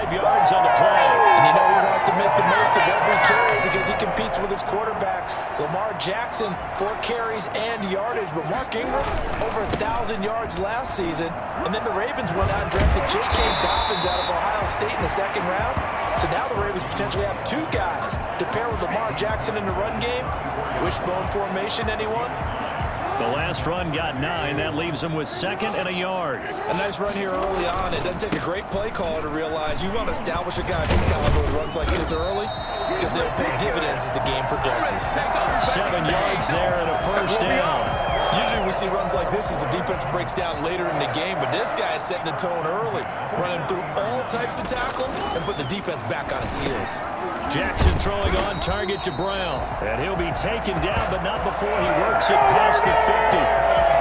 5 yards on the play. And you know he wants to make the most of every carry because he competes with his quarterback. Lamar Jackson, 4 carries and yardage. But Mark Ingram, over 1,000 yards last season. And then the Ravens went out and drafted J.K. Dobbins out of Ohio State in the 2nd round. So now the Ravens potentially have 2 guys to pair with Lamar Jackson in the run game. Wishbone formation, anyone? The last run got 9. That leaves him with 2nd and a yard. A nice run here early on. It doesn't take a great play caller to realize you want to establish a guy of this caliber who runs like this early because they'll pay dividends as the game progresses. 7 yards there and a first down. Usually we see runs like this as the defense breaks down later in the game, but this guy is setting the tone early, running through all types of tackles and put the defense back on its heels. Jackson throwing on target to Brown. And he'll be taken down, but not before he works it past the 50.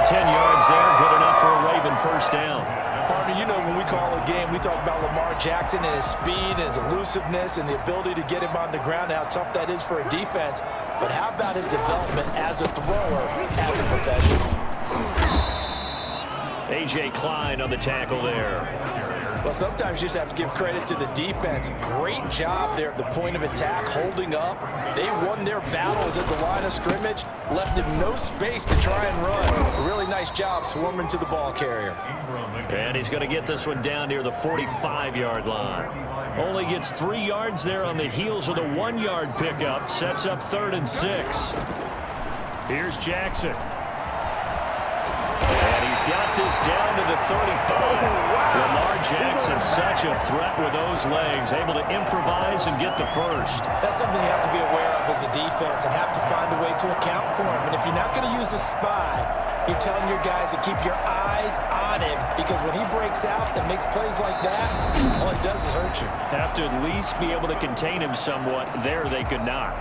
10 yards there, good enough for a Raven first down. Partner, you know when we call a game, we talk about Lamar Jackson and his speed and his elusiveness and the ability to get him on the ground and how tough that is for a defense. But how about his development as a thrower, as a professional? A.J. Klein on the tackle there. Well, sometimes you just have to give credit to the defense. Great job there at the point of attack, holding up. They won their battles at the line of scrimmage, left him no space to try and run. A really nice job swarming to the ball carrier. And he's going to get this one down near the 45-yard line. Only gets 3 yards there on the heels of the 1-yard pickup. Sets up 3rd and 6. Here's Jackson. And he's got this down to the 35. Lamar Jackson, such a threat with those legs, able to improvise and get the first. That's something you have to be aware of as a defense and have to find a way to account for him. And if you're not going to use a spy, you're telling your guys to keep your eyes on him because when he breaks out and makes plays like that, all he does is hurt you. Have to at least be able to contain him somewhat. There they could not.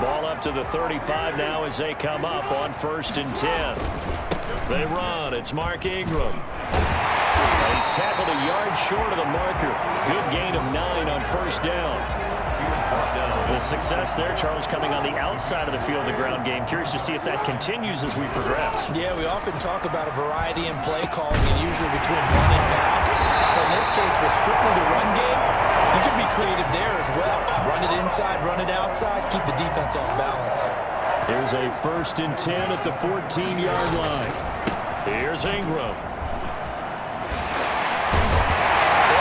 Ball up to the 35 now as they come up on 1st and 10. They run. It's Mark Ingram. And he's tackled a yard short of the marker. Good gain of 9 on 1st down. The success there, Charles, coming on the outside of the field, the ground game. Curious to see if that continues as we progress. Yeah, we often talk about a variety in play calling, and usually between run and pass. But in this case, with strictly the run game, you can be creative there as well. Run it inside, run it outside, keep the defense off balance. Here's a 1st and 10 at the 14-yard line. Here's Ingram.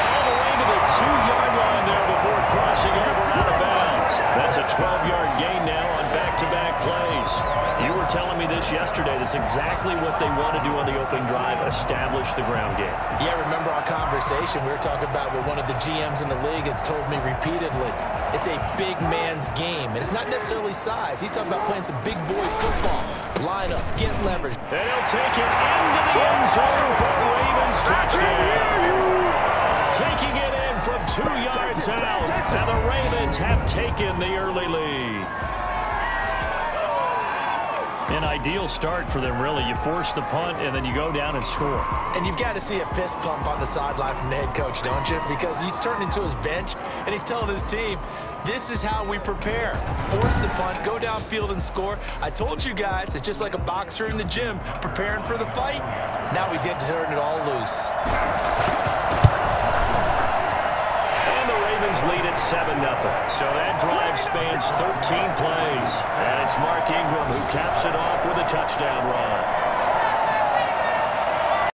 All the way to the 2-yard line there before crossing over out of bounds. That's a 12-yard gain now on back-to-back plays. You were telling me this yesterday. That's exactly what they want to do on the opening drive, establish the ground game. Yeah, remember our conversation. We were talking about what one of the GMs in the league has told me repeatedly. It's a big man's game, and it's not necessarily size. He's talking about playing some big boy football. Line up, get leverage. And he'll take it into the end zone for a Ravens touchdown. Taking it in from 2 yards out, and the Ravens have taken the early lead. An ideal start for them, really. You force the punt, and then you go down and score. And you've got to see a fist pump on the sideline from the head coach, don't you? Because he's turned into his bench, and he's telling his team, this is how we prepare. Force the punt, go downfield and score. I told you guys, it's just like a boxer in the gym preparing for the fight. Now we get to turn it all loose. Lead at 7-0. So that drive spans 13 plays. And it's Mark Ingram who caps it off with a touchdown run.